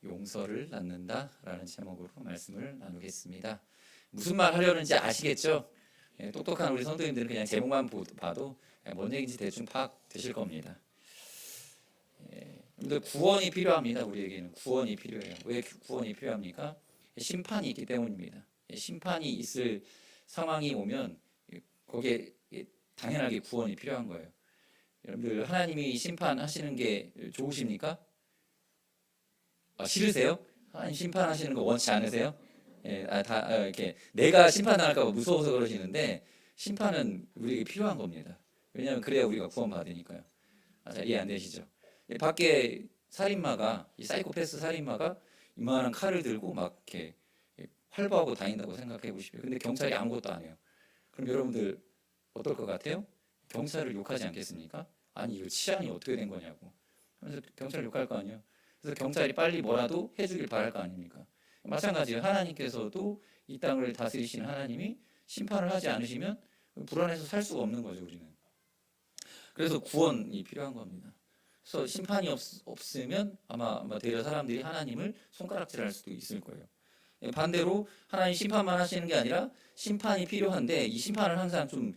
용서를 낳는다라는 제목으로 말씀을 나누겠습니다. 무슨 말 하려는지 아시겠죠? 똑똑한 우리 성도님들은 그냥 제목만 봐도 뭔 얘기인지 대충 파악되실 겁니다. 여러분들 구원이 필요합니다. 우리에게는 구원이 필요해요. 왜 구원이 필요합니까? 심판이 있기 때문입니다. 심판이 있을 상황이 오면 거기에 당연하게 구원이 필요한 거예요. 여러분들 하나님이 심판하시는 게 좋으십니까? 싫으세요? 하나님 심판하시는 거 원치 않으세요? 이렇게 내가 심판당할까 봐 무서워서 그러시는데 심판은 우리에게 필요한 겁니다. 왜냐하면 그래야 우리가 구원받으니까요. 잘 이해 안 되시죠? 밖에 살인마가 이 사이코패스 살인마가 이만한 칼을 들고 막 이렇게 활보하고 다닌다고 생각해 보십시오. 근데 경찰이 아무것도 안 해요. 그럼 여러분들 어떨 것 같아요? 경찰을 욕하지 않겠습니까? 아니 이거 치안이 어떻게 된 거냐고 하면서 경찰을 욕할 거 아니에요. 그래서 경찰이 빨리 뭐라도 해주길 바랄 거 아닙니까? 마찬가지로 하나님께서도 이 땅을 다스리시는 하나님이 심판을 하지 않으시면 불안해서 살 수가 없는 거죠. 우리는. 그래서 구원이 필요한 겁니다. 그래서 심판이 없으면 아마 대려 사람들이 하나님을 손가락질할 수도 있을 거예요. 반대로 하나님 심판만 하시는 게 아니라 심판이 필요한데 이 심판은 항상 좀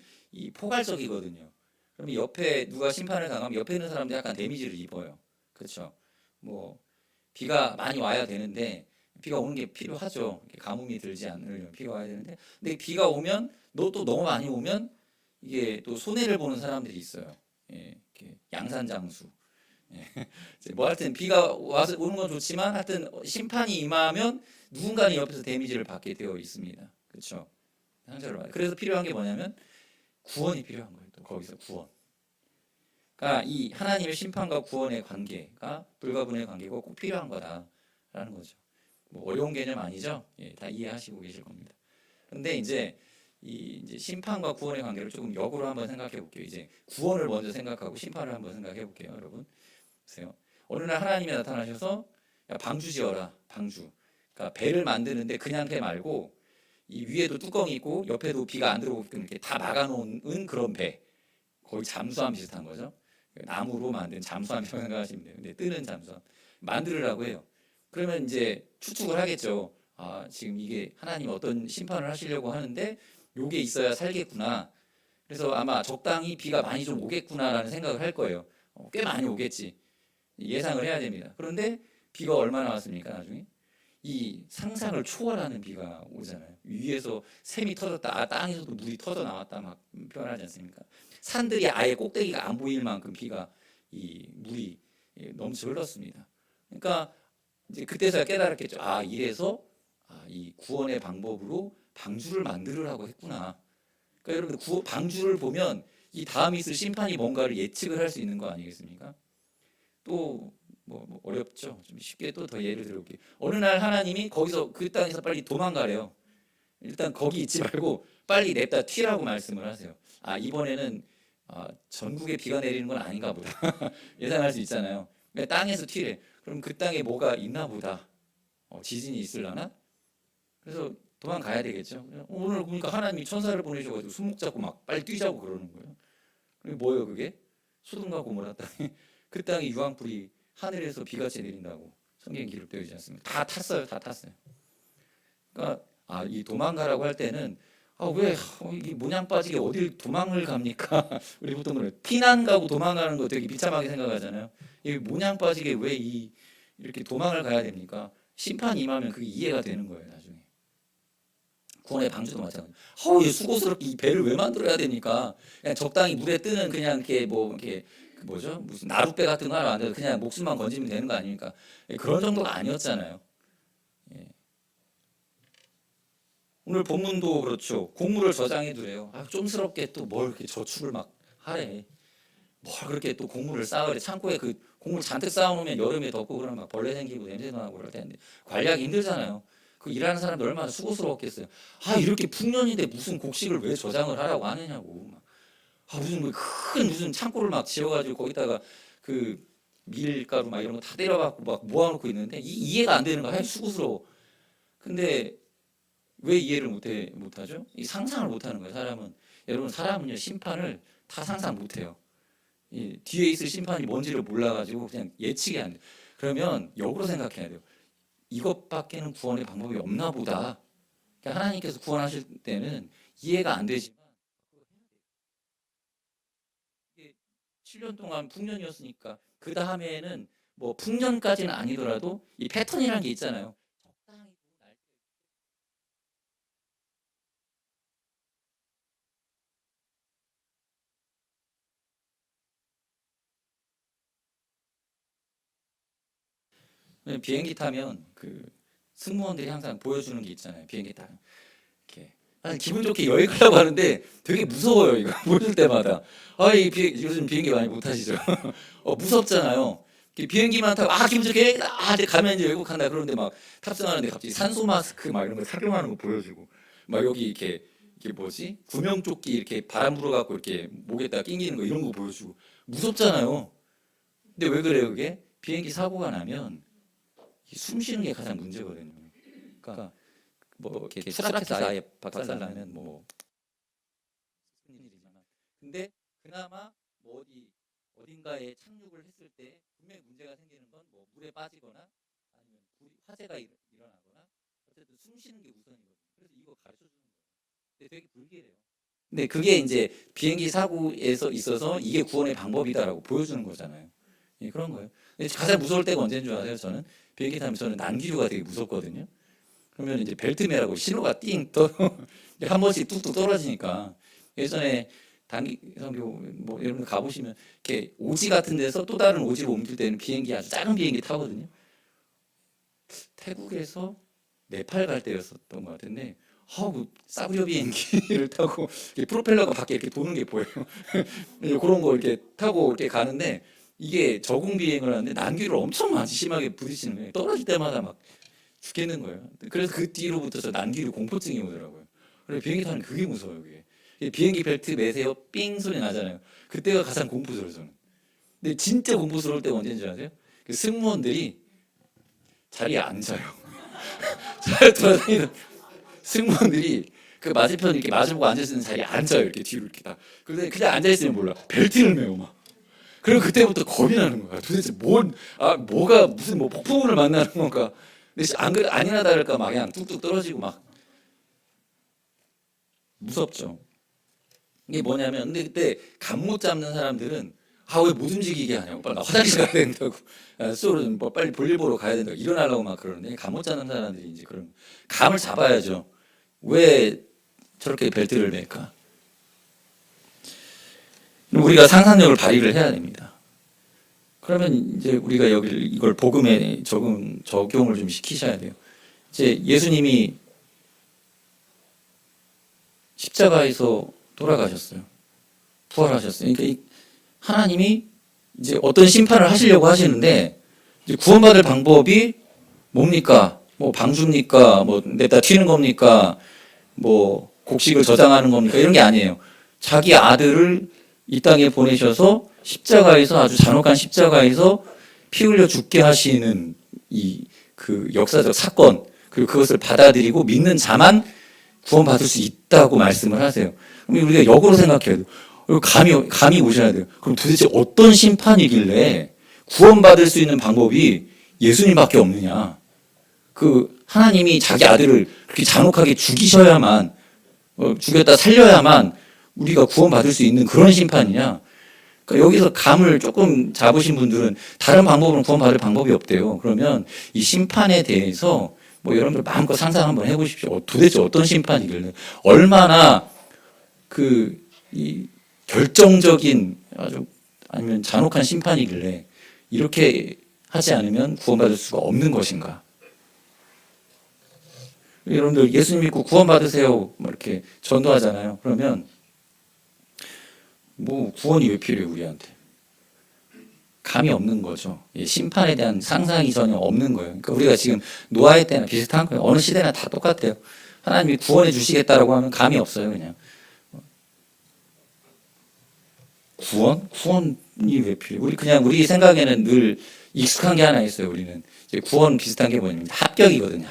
포괄적이거든요. 그러면 옆에 누가 심판을 당하면 옆에 있는 사람도 약간 데미지를 입어요. 그렇죠? 뭐 비가 많이 와야 되는데 비가 오는 게 필요하죠. 가뭄이 들지 않으려면 비가 와야 되는데 근데 비가 오면 또 너무 많이 오면 이게 또 손해를 보는 사람들이 있어요. 양산장수. 뭐 하여튼 비가 와서 오는 건 좋지만 하여튼 심판이 임하면 누군가는 옆에서 데미지를 받게 되어 있습니다. 그렇죠? 상처를 받아요. 그래서 필요한 게 뭐냐면 구원이 필요한 거예요. 또 거기서 구원. 그러니까 이 하나님의 심판과 구원의 관계가 불가분의 관계고 꼭 필요한 거다라는 거죠. 뭐 어려운 개념 아니죠? 다 이해하시고 계실 겁니다. 그런데 이제 이제 심판과 구원의 관계를 조금 역으로 한번 생각해 볼게요. 이제 구원을 먼저 생각하고 심판을 한번 생각해 볼게요, 여러분. 보세요. 어느 날 하나님이 나타나셔서 야, 방주 지어라, 방주. 그러니까 배를 만드는데 그냥 배 말고 이 위에도 뚜껑이 있고 옆에도 비가 안 들어오게끔 이렇게 다 막아놓은 그런 배. 거의 잠수함 비슷한 거죠. 나무로 만든 잠수함이라고 생각하시면 돼요. 근데 뜨는 잠수함 만들으라고 해요. 그러면 이제 추측을 하겠죠. 아, 지금 이게 하나님 어떤 심판을 하시려고 하는데 요게 있어야 살겠구나. 그래서 아마 적당히 비가 많이 좀 오겠구나라는 생각을 할 거예요. 꽤 많이 오겠지. 예상을 해야 됩니다. 그런데 비가 얼마나 왔습니까, 나중에? 이 상상을 초월하는 비가 오잖아요. 위에서 샘이 터졌다, 땅에서도 물이 터져 나왔다 막 표현하지 않습니까? 산들이 아예 꼭대기가 안 보일 만큼 비가 이 물이 넘쳐 흘렀습니다. 그러니까 이제 그때서야 깨달았겠죠. 아, 이래서 이 구원의 방법으로 방주를 만들으라고 했구나. 그러니까 여러분들 방주를 보면 이 다음에 있을 심판이 뭔가를 예측을 할 수 있는 거 아니겠습니까? 또 뭐 어렵죠. 좀 쉽게 또 더 예를 들어볼게요. 어느 날 하나님이 거기서 그 땅에서 빨리 도망가래요. 일단 거기 있지 말고 빨리 냅다 튀라고 말씀을 하세요. 아, 이번에는 전국에 비가 내리는 건 아닌가 보다. 예상할 수 있잖아요. 땅에서 튀래. 그럼 그 땅에 뭐가 있나 보다. 지진이 있으려나? 그래서 도망가야 되겠죠. 오늘 보니까 하나님이 천사를 보내셔가지고 손목 잡고 막 빨리 뛰자고 그러는 거예요. 그게 뭐예요, 그게? 소돔과 고모라 땅에 그 땅에 유황불이 하늘에서 비같이 내린다고 성경에 기록되어 있지 않습니까? 다 탔어요, 다 탔어요. 그러니까 이 도망가라고 할 때는 왜 이게 모냥 빠지게 어딜 도망을 갑니까? 우리 보통 그래 피난 가고 도망가는 거 되게 비참하게 생각하잖아요. 이 모냥 빠지게 왜 이렇게 도망을 가야 됩니까? 심판이 임하면 그게 이해가 되는 거예요, 나중에. 구원의 방주도 마찬가지. 수고스럽게 이 배를 왜 만들어야 됩니까? 그냥 적당히 물에 뜨는 그냥 이렇게 뭐죠? 무슨 나룻배 같은 거 하나 만들어 그냥 목숨만 건지면 되는 거 아닙니까? 그런 정도가 아니었잖아요. 오늘 본문도 그렇죠. 곡물을 저장해 두래요. 좀스럽게 또 뭘 이렇게 저축을 막 하래. 뭘 그렇게 또 곡물을 쌓으래. 창고에 그 곡물 잔뜩 쌓아놓으면 여름에 덥고 그러면 막 벌레 생기고 냄새도 나고 그럴 텐데 관리하기 힘들잖아요. 그 일하는 사람들 얼마나 수고스러웠겠어요. 이렇게 풍년인데 무슨 곡식을 왜 저장을 하라고 하느냐고. 무슨 창고를 막 지어가지고 거기다가 그 밀가루 막 이런 거 다 때려갖고 막 모아놓고 있는데 이해가 안 되는 거야. 수고스러워. 근데 왜 이해를 못하죠? 이 상상을 못하는 거예요. 사람은요 심판을 다 상상 못해요. 뒤에 있을 심판이 뭔지를 몰라가지고 그냥 예측이 안 돼. 그러면 역으로 생각해야 돼요. 이것밖에는 구원의 방법이 없나 보다. 그러니까 하나님께서 구원하실 때는 이해가 안 되지만 이게 7년 동안 풍년이었으니까 그 다음에는 뭐 풍년까지는 아니더라도 이 패턴이라는 게 있잖아요. 적당히 비행기 타면 그 승무원들이 항상 보여주는 게 있잖아요. 비행기 타면 이렇게 사실 기분 좋게 여행 가려고 하는데 되게 무서워요. 이거 보여줄 때마다 요즘 비행기 많이 못 타시죠? 무섭잖아요. 이렇게 비행기만 타고 기분 좋게 이제 가면 이제 외국한다 그러는데 막 탑승하는데 갑자기 산소 마스크 막 이런 거 착용하는 거 보여주고 막 여기 이게 뭐지 구명조끼 이렇게 바람 불어갖고 이렇게 목에다 낑기는 거 이런 거 보여주고 무섭잖아요. 근데 왜 그래요 그게? 비행기 사고가 나면 숨 쉬는 게 가장 문제거든요. 그러니까 뭐 이렇게 추락해서 아예 박살나면 뭐 무슨 일이지만 근데 그나마 뭐 어딘가에 착륙을 했을 때 분명히 문제가 생기는 건 뭐 물에 빠지거나 아니면 화재가 일어나거나 어쨌든 숨 쉬는 게 우선이거든요. 그래서 이거 가르쳐 주는 거예요. 근데 되게 불길해요. 근데 그게 이제 비행기 사고에서 있어서 이게 구원의 방법이다라고 보여주는 거잖아요. 예, 그런 거예요. 근데 가장 무서울 때가 언제인 줄 아세요? 저는 비행기 타면 저는 난기류가 되게 무섭거든요. 그러면 이제 벨트매라고 신호가 띵 떠, 한 번씩 뚝뚝 떨어지니까 예전에 단기 선교 뭐 여러분 가보시면 이렇게 오지 같은 데서 또 다른 오지로 옮길 때는 비행기 아주 작은 비행기 타거든요. 태국에서 네팔 갈 때였었던 것 같은데 싸구려 비행기를 타고 프로펠러가 밖에 이렇게 도는 게 보여요. 그런 거 이렇게 타고 이렇게 가는데 이게 저공 비행을 하는데 난기를 엄청 많이 심하게 부딪히는 거예요. 떨어질 때마다 막 죽겠는 거예요. 그래서 그 뒤로부터 저 난기류 공포증이 오더라고요. 그래서 비행기 타는 그게 무서워요. 그게 비행기 벨트 매세요 삥 소리 나잖아요. 그때가 가장 공포스러워요 저는. 근데 진짜 공포스러울 때가 언제인지 아세요? 그 승무원들이 자리에 앉아요. 잘 돌아다니는 승무원들이 그 맞은편 이렇게 마주보고 앉아있는 자리에 앉아요. 이렇게 뒤로 이렇게 다. 근데 그냥 앉아있으면 몰라. 벨트를 매요 막. 그리고 그때부터 겁이 나는 거야. 도대체 뭐가 무슨 뭐 폭풍우를 만나는 건가. 근데 아니나 다를까 막 그냥 뚝뚝 떨어지고 막 무섭죠. 이게 뭐냐면 근데 그때 감 못 잡는 사람들은 왜 못 움직이게 하냐고 빨리 나 화장실 가야 된다고 수업을 뭐 빨리 볼일 보러 가야 된다고 일어나려고 막 그러는데 감 못 잡는 사람들이 이제 그런 감을 잡아야죠. 왜 저렇게 벨트를 맬까? 우리가 상상력을 발휘를 해야 됩니다. 그러면 이제 우리가 이걸 복음에 적용을 좀 시키셔야 돼요. 이제 예수님이 십자가에서 돌아가셨어요. 부활하셨어요. 그러니까 하나님이 이제 어떤 심판을 하시려고 하시는데 이제 구원받을 방법이 뭡니까? 뭐 방주입니까? 뭐 냅다 튀는 겁니까? 뭐 곡식을 저장하는 겁니까? 이런 게 아니에요. 자기 아들을 이 땅에 보내셔서 십자가에서 아주 잔혹한 십자가에서 피 흘려 죽게 하시는 그 역사적 사건 그리고 그것을 받아들이고 믿는 자만 구원받을 수 있다고 말씀을 하세요. 그럼 우리가 역으로 생각해야 돼요. 감이 오셔야 돼요. 그럼 도대체 어떤 심판이길래 구원받을 수 있는 방법이 예수님밖에 없느냐? 그 하나님이 자기 아들을 그렇게 잔혹하게 죽이셔야만 죽였다 살려야만 우리가 구원받을 수 있는 그런 심판이냐? 그러니까 여기서 감을 조금 잡으신 분들은 다른 방법으로 구원받을 방법이 없대요. 그러면 이 심판에 대해서 뭐 여러분들 마음껏 상상 한번 해보십시오. 도대체 어떤 심판이길래 얼마나 이 결정적인 아니면 잔혹한 심판이길래 이렇게 하지 않으면 구원받을 수가 없는 것인가? 여러분들 예수 믿고 구원받으세요. 뭐 이렇게 전도하잖아요. 그러면 뭐 구원이 왜 필요해요 우리한테? 감이 없는 거죠. 심판에 대한 상상이 전혀 없는 거예요. 그러니까 우리가 지금 노아의 때나 비슷한 거예요. 어느 시대나 다 똑같아요. 하나님이 구원해 주시겠다라고 하면 감이 없어요 그냥. 구원이 왜 필요해? 우리 생각에는 늘 익숙한 게 하나 있어요. 우리는 이제 구원 비슷한 게 뭐냐면 합격이거든요.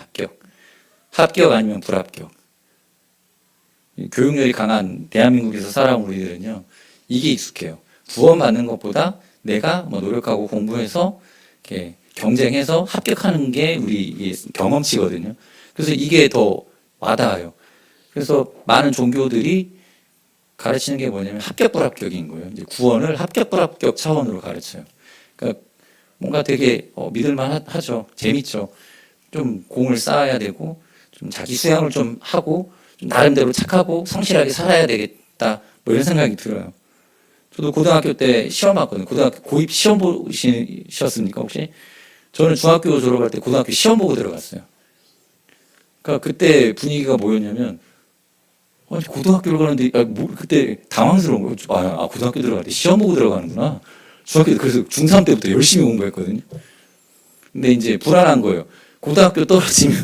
합격 아니면 불합격. 교육열이 강한 대한민국에서 살아온 우리들은요, 이게 익숙해요. 구원받는 것보다 내가 뭐 노력하고 공부해서 이렇게 경쟁해서 합격하는 게 우리 경험치거든요. 그래서 이게 더 와닿아요. 그래서 많은 종교들이 가르치는 게 뭐냐면 합격 불합격인 거예요. 이제 구원을 합격 불합격 차원으로 가르쳐요. 그러니까 뭔가 되게 믿을만 하죠. 재밌죠. 좀 공을 쌓아야 되고 좀 자기 수양을 좀 하고 좀 나름대로 착하고 성실하게 살아야 되겠다. 뭐 이런 생각이 들어요. 저도 고등학교 때 시험 봤거든요. 고등학교 고입 시험 보셨습니까 혹시? 저는 중학교 졸업할 때 고등학교 시험 보고 들어갔어요. 그러니까 그때 분위기가 뭐였냐면 고등학교를 가는데 그때 당황스러운 거예요. 고등학교 들어갈 때 시험 보고 들어가는구나. 중학교 때 그래서 중3 때부터 열심히 공부했거든요. 근데 이제 불안한 거예요. 고등학교 떨어지면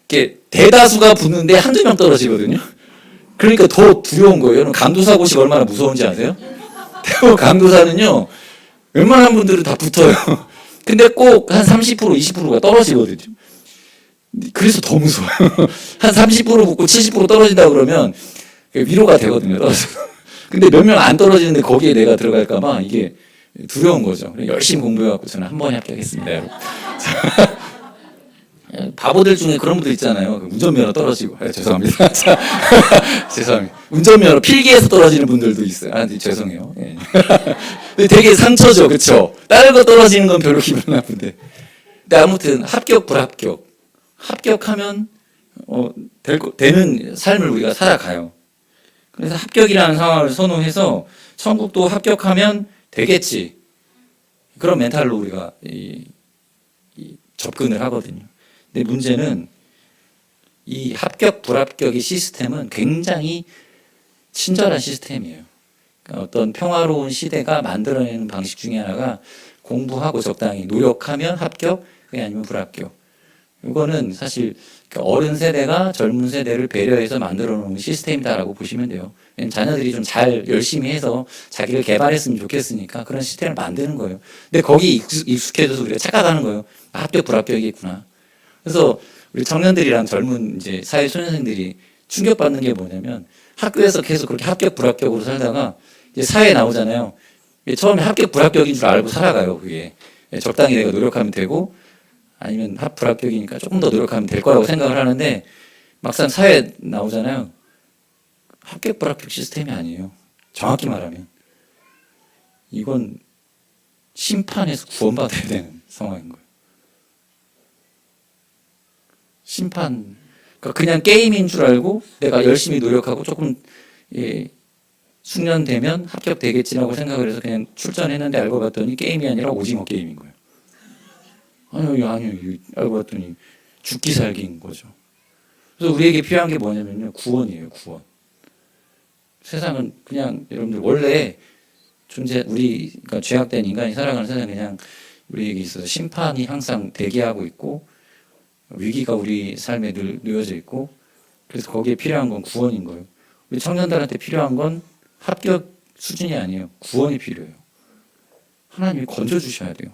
이게 대다수가 붙는데 한두 명 떨어지거든요. 그러니까 더 두려운 거예요. 여러분 강도사고시가 얼마나 무서운지 아세요? 대부분 강도사는요. 웬만한 분들은 다 붙어요. 근데 꼭 한 30% 20%가 떨어지거든요. 그래서 더 무서워요. 한 30% 붙고 70% 떨어진다 그러면 위로가 되거든요. 근데 몇 명 안 떨어지는데 거기에 내가 들어갈까봐 이게 두려운 거죠. 열심히 공부해갖고 저는 한 번에 합격했습니다. 여러분. 바보들 중에 그런 분들 있잖아요. 운전면허 떨어지고. 죄송합니다. 죄송합니다. 운전면허 필기에서 떨어지는 분들도 있어요. 죄송해요. 예. 근데 되게 상처죠. 그쵸? 다른 거 떨어지는 건 별로 기분 나쁜데. 근데 아무튼 합격, 불합격. 합격하면 되는 삶을 우리가 살아가요. 그래서 합격이라는 상황을 선호해서 천국도 합격하면 되겠지. 그런 멘탈로 우리가 접근을 하거든요. 근데 문제는 이 합격, 불합격의 시스템은 굉장히 친절한 시스템이에요. 그러니까 어떤 평화로운 시대가 만들어내는 방식 중에 하나가 공부하고 적당히 노력하면 합격, 그게 아니면 불합격. 이거는 사실 어른 세대가 젊은 세대를 배려해서 만들어 놓은 시스템이다라고 보시면 돼요. 자녀들이 좀 잘 열심히 해서 자기를 개발했으면 좋겠으니까 그런 시스템을 만드는 거예요. 근데 거기 익숙해져서 우리가 착각하는 거예요. 합격, 불합격이 있구나. 그래서 우리 청년들이랑 젊은 이제 사회 초년생들이 충격받는 게 뭐냐면 학교에서 계속 그렇게 합격, 불합격으로 살다가 이제 사회에 나오잖아요. 처음에 합격, 불합격인 줄 알고 살아가요. 그게 적당히 내가 노력하면 되고 아니면 불합격이니까 조금 더 노력하면 될 거라고 생각을 하는데 막상 사회에 나오잖아요. 합격, 불합격 시스템이 아니에요. 정확히 말하면 이건 심판에서 구원받아야 되는 상황인 거예요. 심판, 그러니까 그냥 게임인 줄 알고 내가 열심히 노력하고 조금 숙련되면 합격되겠지라고 생각을 해서 그냥 출전했는데 알고 봤더니 게임이 아니라 오징어 게임인 거예요. 아니요. 알고 봤더니 죽기 살기인 거죠. 그래서 우리에게 필요한 게 뭐냐면요. 구원이에요, 구원. 세상은 그냥 여러분들 원래 우리가 죄악된 인간이 살아가는 세상은 그냥 우리에게 있어서 심판이 항상 대기하고 있고 위기가 우리 삶에 늘 놓여져 있고 그래서 거기에 필요한 건 구원인 거예요. 우리 청년들한테 필요한 건 합격 수준이 아니에요. 구원이 필요해요. 하나님이 건져주셔야 돼요.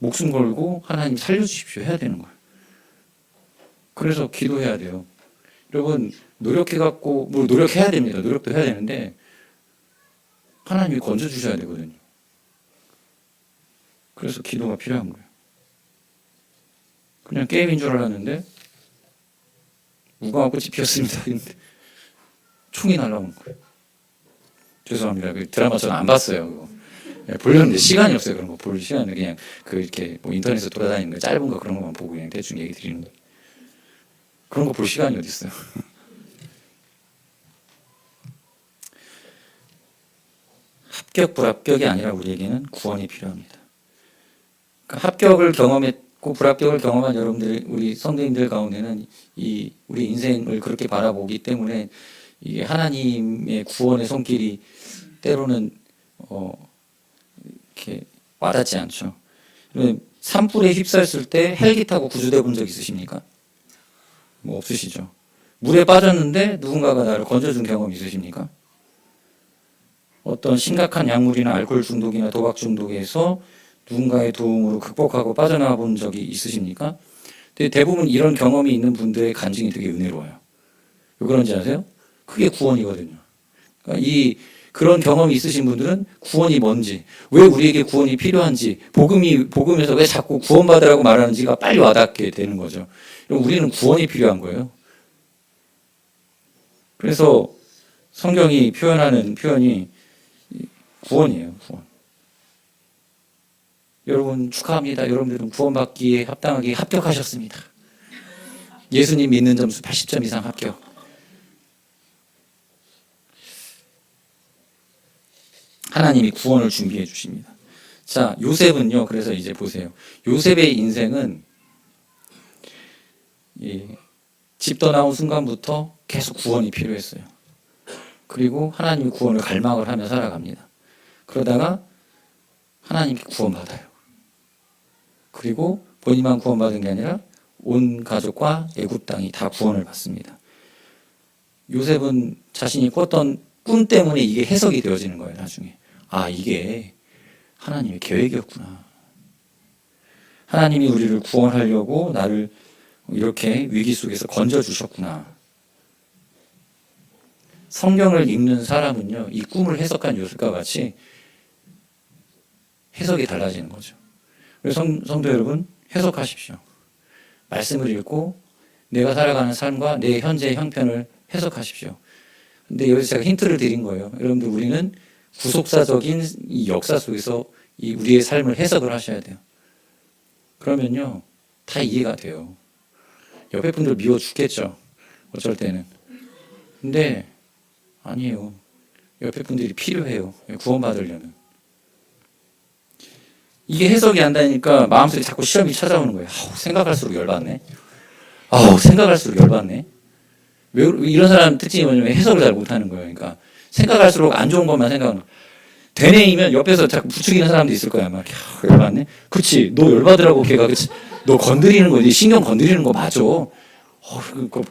목숨 걸고 하나님 살려주십시오 해야 되는 거예요. 그래서 기도해야 돼요. 여러분 노력해갖고 노력해야 됩니다. 노력도 해야 되는데 하나님이 건져주셔야 되거든요. 그래서 기도가 필요한 거예요. 그냥 게임인 줄 알았는데 무궁화 꽃이 피었습니다. 근데 총이 날라오는 거예요. 죄송합니다. 그 드라마 저는 안 봤어요. 그거. 보려는데 시간이 없어요. 그런 거 볼 시간은 그냥 이렇게 인터넷에 돌아다니는 거 짧은 거 그런 것만 보고 그냥 대충 얘기 드리는 거. 그런 거 볼 시간이 어디 있어요? 합격 불합격이 아니라 우리에게는 구원이 필요합니다. 그러니까 합격을 경험했고 불합격을 경험한 여러분들 우리 성도님들 가운데는 우리 인생을 그렇게 바라보기 때문에 이게 하나님의 구원의 손길이 때로는 이렇게 와닿지 않죠. 산불에 휩싸였을 때 헬기 타고 구조돼 본 적 있으십니까? 뭐 없으시죠. 물에 빠졌는데 누군가가 나를 건져준 경험 있으십니까? 어떤 심각한 약물이나 알코올 중독이나 도박 중독에서 누군가의 도움으로 극복하고 빠져나와 본 적이 있으십니까? 근데 대부분 이런 경험이 있는 분들의 간증이 되게 은혜로워요. 왜 그런지 아세요? 그게 구원이거든요. 그러니까 그런 경험이 있으신 분들은 구원이 뭔지, 왜 우리에게 구원이 필요한지, 복음에서 왜 자꾸 구원받으라고 말하는지가 빨리 와닿게 되는 거죠. 우리는 구원이 필요한 거예요. 그래서 성경이 표현하는 표현이 구원이에요. 구원. 여러분 축하합니다. 여러분들은 구원받기에 합당하게 합격하셨습니다. 예수님 믿는 점수 80점 이상 합격. 하나님이 구원을 준비해 주십니다. 자, 요셉은요. 그래서 이제 보세요. 요셉의 인생은 집 떠나온 순간부터 계속 구원이 필요했어요. 그리고 하나님이 구원을 갈망을 하며 살아갑니다. 그러다가 하나님께 구원받아요. 그리고 본인만 구원받은 게 아니라 온 가족과 애굽 땅이 다 구원을 받습니다. 요셉은 자신이 꿨던 꿈 때문에 이게 해석이 되어지는 거예요. 나중에. 아, 이게 하나님의 계획이었구나. 하나님이 우리를 구원하려고 나를 이렇게 위기 속에서 건져주셨구나. 성경을 읽는 사람은요, 이 꿈을 해석한 요셉과 같이 해석이 달라지는 거죠. 그래서 성도 여러분, 해석하십시오. 말씀을 읽고 내가 살아가는 삶과 내 현재의 형편을 해석하십시오. 근데 여기서 제가 힌트를 드린 거예요. 여러분들, 우리는 구속사적인 이 역사 속에서 이 우리의 삶을 해석을 하셔야 돼요. 그러면요, 다 이해가 돼요. 옆에 분들 미워 죽겠죠. 어쩔 때는. 근데 아니에요. 옆에 분들이 필요해요. 구원받으려면. 이게 해석이 안 되니까 마음속에 자꾸 시험이 찾아오는 거예요. 생각할수록 열받네. 생각할수록 열받네. 왜 이런 사람 특징이 뭐냐면 해석을 잘 못하는 거예요. 그러니까 생각할수록 안 좋은 것만 생각하는 거예요. 되뇌이면 옆에서 자꾸 부추기는 사람도 있을 거야. 막 열받네. 그렇지. 너 열받으라고 걔가 그렇지. 너 건드리는 거, 신경 건드리는 거 맞아.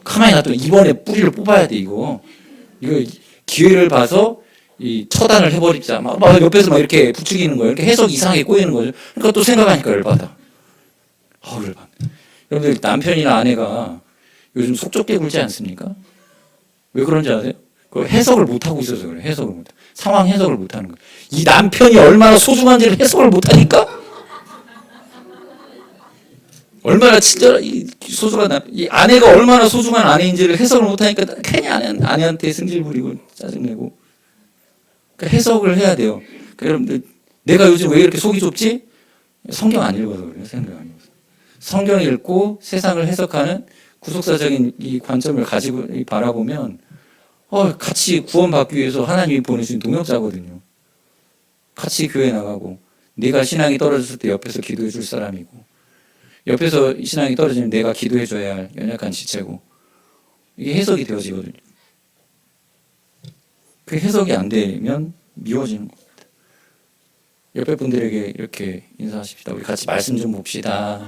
가만히 놔둬. 이번에 뿌리를 뽑아야 돼 이거 기회를 봐서 이 처단을 해버리자. 막 옆에서 막 이렇게 부추기는 거예요. 이렇게 해석 이상하게 꼬이는 거죠. 그러니까 또 생각하니까 열받아. 열받네. 여러분들 남편이나 아내가 요즘 속 좁게 굴지 않습니까? 왜 그런지 아세요? 그 해석을 못 하고 있어서 그래요. 해석을 못. 상황 해석을 못 하는 거예요. 이 남편이 얼마나 소중한지를 해석을 못 하니까. 얼마나 친절한 소중한 이 아내가 얼마나 소중한 아내인지를 해석을 못 하니까 괜히 아내한테 승질 부리고 짜증내고. 그러니까 해석을 해야 돼요. 그러니까 여러분들, 내가 요즘 왜 이렇게 속이 좁지? 성경 안 읽어서 그래요. 성경 안 읽어서. 성경 읽고 세상을 해석하는 구속사적인 이 관점을 가지고 바라보면 같이 구원받기 위해서 하나님이 보내주신 동역자거든요. 같이 교회 나가고 내가 신앙이 떨어졌을 때 옆에서 기도해 줄 사람이고 옆에서 신앙이 떨어지면 내가 기도해 줘야 할 연약한 지체고 이게 해석이 되어지거든요. 그 해석이 안 되면 미워지는 겁니다. 옆에 분들에게 이렇게 인사하십시다. 우리 같이 말씀 좀 봅시다.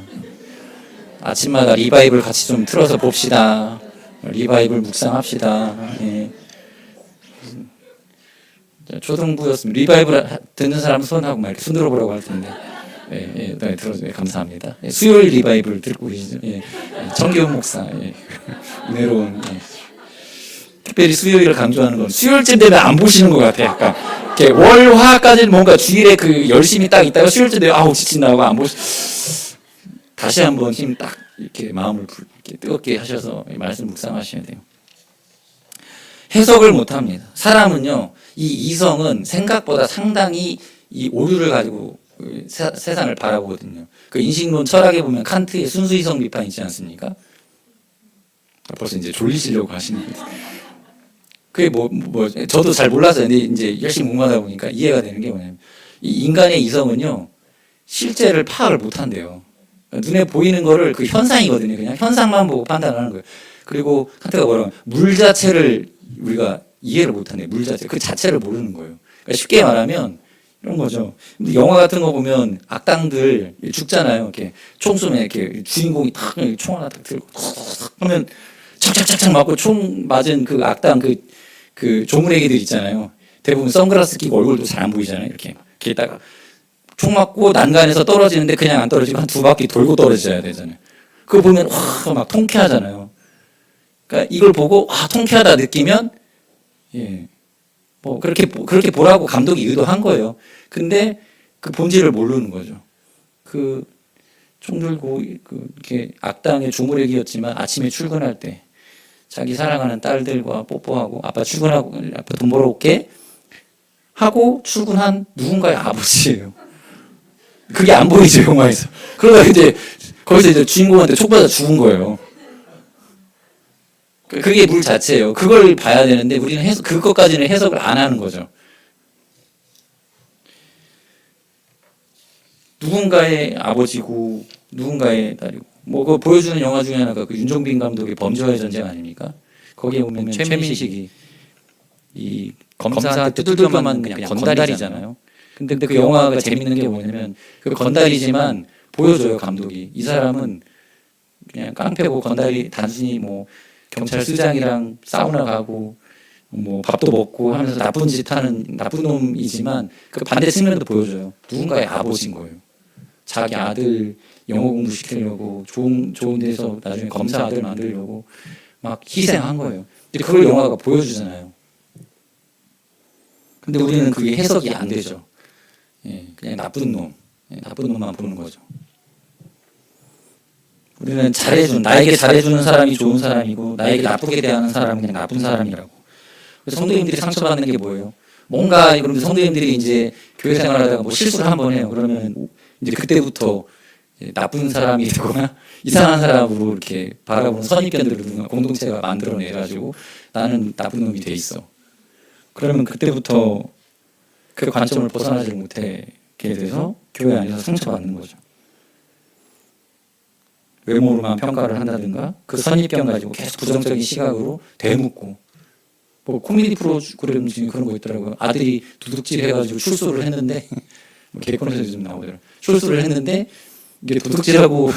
아침마다 리바이블 같이 좀 틀어서 봅시다. 리바이블 묵상합시다. 예. 초등부였으면 리바이블 듣는 사람 손하고 막 이렇게 손 들어보라고 할 텐데. 네, 들어주세요. 감사합니다. 수요일 리바이블 듣고 계시죠? 정기훈 목사. 은혜로운. 특별히 수요일을 강조하는 건 수요일쯤 되면 안 보시는 것 같아요. 약간 이렇게 월, 화까지는 뭔가 주일에 그 열심히 딱 있다가 수요일쯤 되면 지친다고 안 보시. 다시 한번 힘 딱 이렇게 마음을 이렇게 뜨겁게 하셔서 말씀 묵상하셔야 돼요. 해석을 못 합니다. 사람은요, 이 이성은 생각보다 상당히 이 오류를 가지고 세상을 바라보거든요. 그 인식론 철학에 보면 칸트의 순수 이성 비판 있지 않습니까? 벌써 이제 졸리시려고 하시는 거예요. 그게 저도 잘 몰라서 이제 열심히 공부하다 보니까 이해가 되는 게 뭐냐면 이 인간의 이성은요, 실제를 파악을 못 한대요. 눈에 보이는 거를 그 현상이거든요. 그냥 현상만 보고 판단하는 거예요. 그리고 칸트가 뭐라고 하면 물 자체를 우리가 이해를 못 한대요. 물 자체. 그 자체를 모르는 거예요. 그러니까 쉽게 말하면 이런 거죠. 영화 같은 거 보면 악당들 죽잖아요. 이렇게 총 쏘면 이렇게 주인공이 탁 총 하나 딱 들고 하면 착착착착 맞고 총 맞은 그 악당 그 조물애기들 있잖아요. 대부분 선글라스 끼고 얼굴도 잘 안 보이잖아요. 이렇게 있다가 총 맞고 난간에서 떨어지는데 그냥 안 떨어지고 한 두 바퀴 돌고 떨어져야 되잖아요. 그거 보면 막 통쾌하잖아요. 그러니까 이걸 보고 통쾌하다 느끼면 뭐 그렇게 보라고 감독이 의도한 거예요. 근데 그 본질을 모르는 거죠. 그 총 들고 이렇게 악당의 주무렉이었지만 아침에 출근할 때 자기 사랑하는 딸들과 뽀뽀하고 아빠 출근하고 아빠 돈 벌어 올게 하고 출근한 누군가의 아버지예요. 그게 안 보이죠, 영화에서. 그러다 이제 거기서 이제 주인공한테 촉받아 죽은 거예요. 그게 물 자체예요. 그걸 봐야 되는데 우리는 그것까지는 해석을 안 하는 거죠. 누군가의 아버지고 누군가의 딸이고 뭐 그거 보여주는 영화 중에 하나가 그 윤종빈 감독의 범죄와의 전쟁 아닙니까? 거기에 보면 최민식이 이 검사한테 두들겨만 그냥 건달이잖아요. 근데 그 영화가 재밌는 게 뭐냐면 그 건달이지만 보여줘요, 감독이. 이 사람은 그냥 깡패고 건달이 단순히 뭐 경찰서장이랑 사우나 가고 뭐 밥도 먹고 하면서 나쁜 짓 하는 나쁜 놈이지만 그 반대 측면도 보여줘요. 누군가의 아버지인 거예요. 자기 아들 영어 공부 시키려고 좋은 데서 나중에 검사 아들 만들려고 막 희생한 거예요. 근데 그걸 영화가 보여주잖아요. 근데 우리는 그게 해석이 안 되죠. 예, 그냥 나쁜 놈만 보는 거죠. 우리는 나에게 잘해주는 사람이 좋은 사람이고 나에게 나쁘게 대하는 사람은 그냥 나쁜 사람이라고. 그래서 성도님들이 상처받는 게 뭐예요? 뭔가 그런데 성도님들이 이제 교회 생활하다가 뭐 실수를 한번 해요. 그러면 이제 그때부터 나쁜 사람이 되거나 이상한 사람으로 이렇게 바라보는 선입견들을 공동체가 만들어내가지고 나는 나쁜 놈이 돼 있어. 그러면 그때부터 그 관점을 벗어나지 못하게 돼서 교회 안에서 상처받는 거죠. 외모로만 평가를 한다든가 그 선입견 가지고 계속 부정적인 시각으로 되묻고 뭐 코미디 프로그램 중에 그런 거 있더라고요. 아들이 도둑질 해가지고 출소를 했는데 뭐 개콘에서 좀 나오더라고요. 출소를 했는데 이게 도둑질하고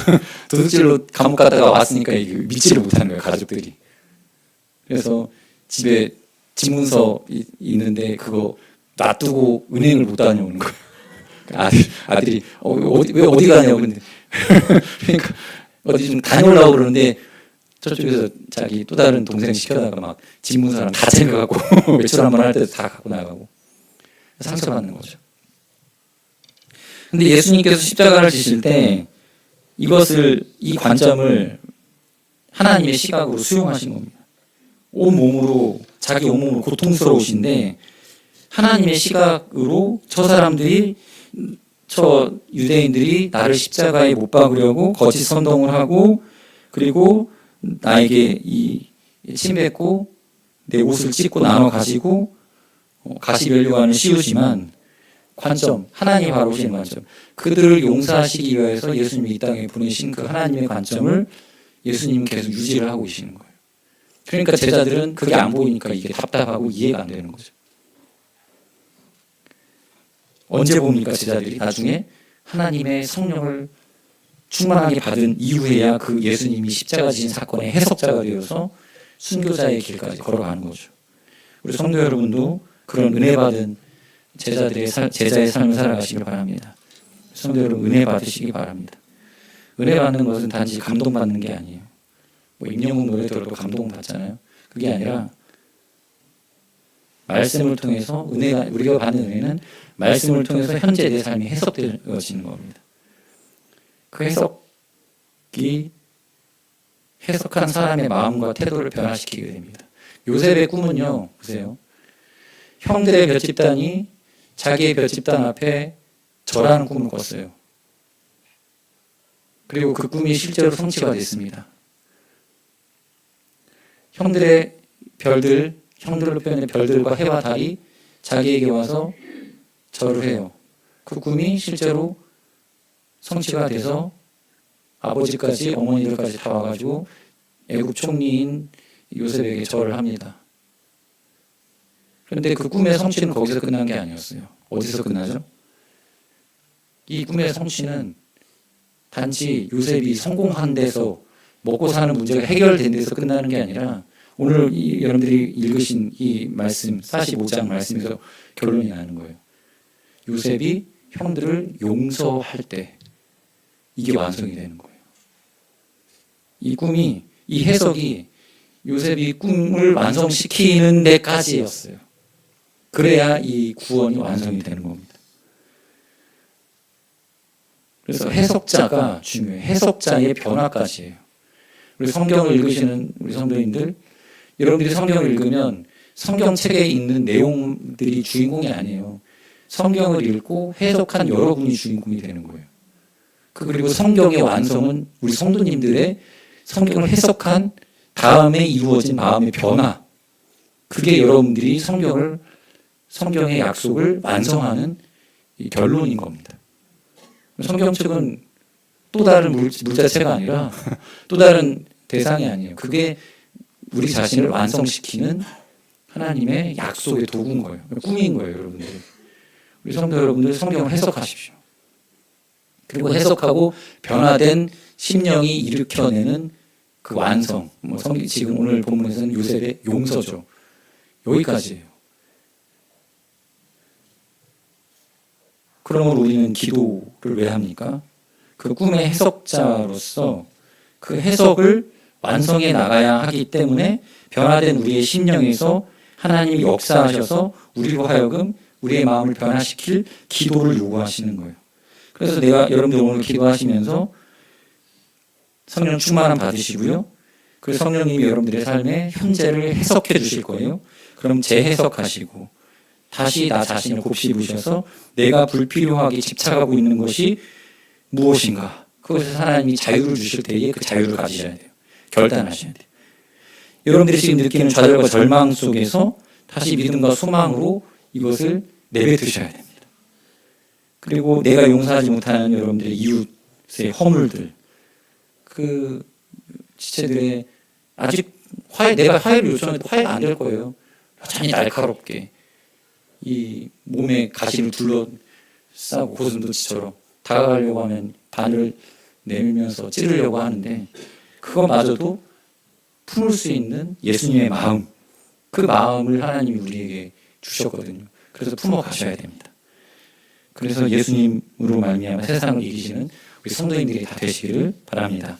도둑질로 감옥 갔다가 왔으니까 이게 믿지를 못하는 거예요, 가족들이. 그래서 집에 집문서 있는데 그거 놔두고 은행을 못 다녀오는 거예요. 아들이 왜 어디 가냐고. 근데 그러니까 어디 좀 다녀오려고 그러는데 저쪽에서 자기 또 다른 동생 시켜다가 막 집문서랑 다 챙겨갖고 외출 한번 할 때도 다 갖고 나가고 상처받는 거죠. 근데 예수님께서 십자가를 지실 때 이 관점을 하나님의 시각으로 수용하신 겁니다. 자기 온몸으로 고통스러우신데 하나님의 시각으로 저 유대인들이 나를 십자가에 못 박으려고 거짓 선동을 하고 그리고 나에게 침뱉고 내 옷을 찢고 나눠 가지고 가시면류관을 씌우지만 하나님이 바로 오시는 관점, 그들을 용서하시기 위해서 예수님이 이 땅에 보내신 그 하나님의 관점을 예수님은 계속 유지를 하고 계시는 거예요. 그러니까 제자들은 그게 안 보이니까 이게 답답하고 이해가 안 되는 거죠. 언제 봅니까, 제자들이? 나중에 하나님의 성령을 충만하게 받은 이후에야 그 예수님이 십자가 지신 사건의 해석자가 되어서 순교자의 길까지 걸어가는 거죠. 우리 성도 여러분도 그런 은혜 받은 제자의 삶을 살아가시길 바랍니다. 성도 여러분, 은혜 받으시기 바랍니다. 은혜 받는 것은 단지 감동받는 게 아니에요. 뭐 임영웅 노래 들어도 감동받잖아요. 그게 아니라 말씀을 통해서 우리가 받는 은혜는 말씀을 통해서 현재 내 삶이 해석되어지는 겁니다. 그 해석한 사람의 마음과 태도를 변화시키게 됩니다. 요셉의 꿈은요, 보세요. 형들의 몇 집단이 자기의 몇 집단 앞에 절하는 꿈을 꿨어요. 그리고 그 꿈이 실제로 성취가 됐습니다. 형들로 표현된 별들과 해와 달이 자기에게 와서 절을 해요. 그 꿈이 실제로 성취가 돼서 아버지까지 어머니들까지 다 와가지고 애굽 총리인 요셉에게 절을 합니다. 그런데 그 꿈의 성취는 거기서 끝난 게 아니었어요. 어디서 끝나죠? 이 꿈의 성취는 단지 요셉이 성공한 데서 먹고 사는 문제가 해결된 데서 끝나는 게 아니라 오늘 여러분들이 읽으신 이 말씀 45장 말씀에서 결론이 나는 거예요. 요셉이 형들을 용서할 때 이게 완성이 되는 거예요. 이 해석이 요셉이 꿈을 완성시키는 데까지였어요. 그래야 이 구원이 완성이 되는 겁니다. 그래서 해석자가 중요해요. 해석자의 변화까지예요. 우리 성경을 읽으시는 우리 성도님들, 여러분들이 성경을 읽으면 성경책에 있는 내용들이 주인공이 아니에요. 성경을 읽고 해석한 여러분이 주인공이 되는 거예요. 그리고 성경의 완성은 우리 성도님들의 성경을 해석한 다음에 이루어진 마음의 변화, 그게 여러분들이 성경의 약속을 완성하는 이 결론인 겁니다. 성경책은 또 다른 물자체가 아니라 또 다른 대상이 아니에요. 그게 우리 자신을 완성시키는 하나님의 약속의 도구인 거예요. 꿈인 거예요, 여러분들. 우리 성도 여러분들 성경을 해석하십시오. 그리고 해석하고 변화된 심령이 일으켜내는 그 완성. 지금 오늘 본문에서는 요셉의 용서죠. 여기까지예요. 그러므로 우리는 기도를 왜 합니까? 그 꿈의 해석자로서 그 해석을 완성해 나가야 하기 때문에 변화된 우리의 심령에서 하나님이 역사하셔서 우리로 하여금 우리의 마음을 변화시킬 기도를 요구하시는 거예요. 그래서 여러분들 오늘 기도하시면서 성령 충만함 받으시고요. 그 성령님이 여러분들의 삶의 현재를 해석해 주실 거예요. 그럼 재해석하시고 다시 나 자신을 곱씹으셔서 내가 불필요하게 집착하고 있는 것이 무엇인가, 그것에서 하나님이 자유를 주실 때에 그 자유를 가지셔야 돼요. 결단하셔야 돼요. 여러분들이 지금 느끼는 좌절과 절망 속에서 다시 믿음과 소망으로 이것을 내뱉으셔야 됩니다. 그리고 내가 용서하지 못하는 여러분들의 이웃의 허물들, 그 지체들의 아직 내가 화해를 요청해도 화해가 안 될 거예요. 여전히 날카롭게 이 몸에 가시를 둘러싸고 고슴도치처럼 다가가려고 하면 바늘 내밀면서 찌르려고 하는데, 그것마저도 품을 수 있는 예수님의 마음, 그 마음을 하나님이 우리에게 주셨거든요. 그래서 품어 가셔야 됩니다. 그래서 예수님으로 말미암아 세상을 이기시는 우리 성도님들이 다 되시기를 바랍니다.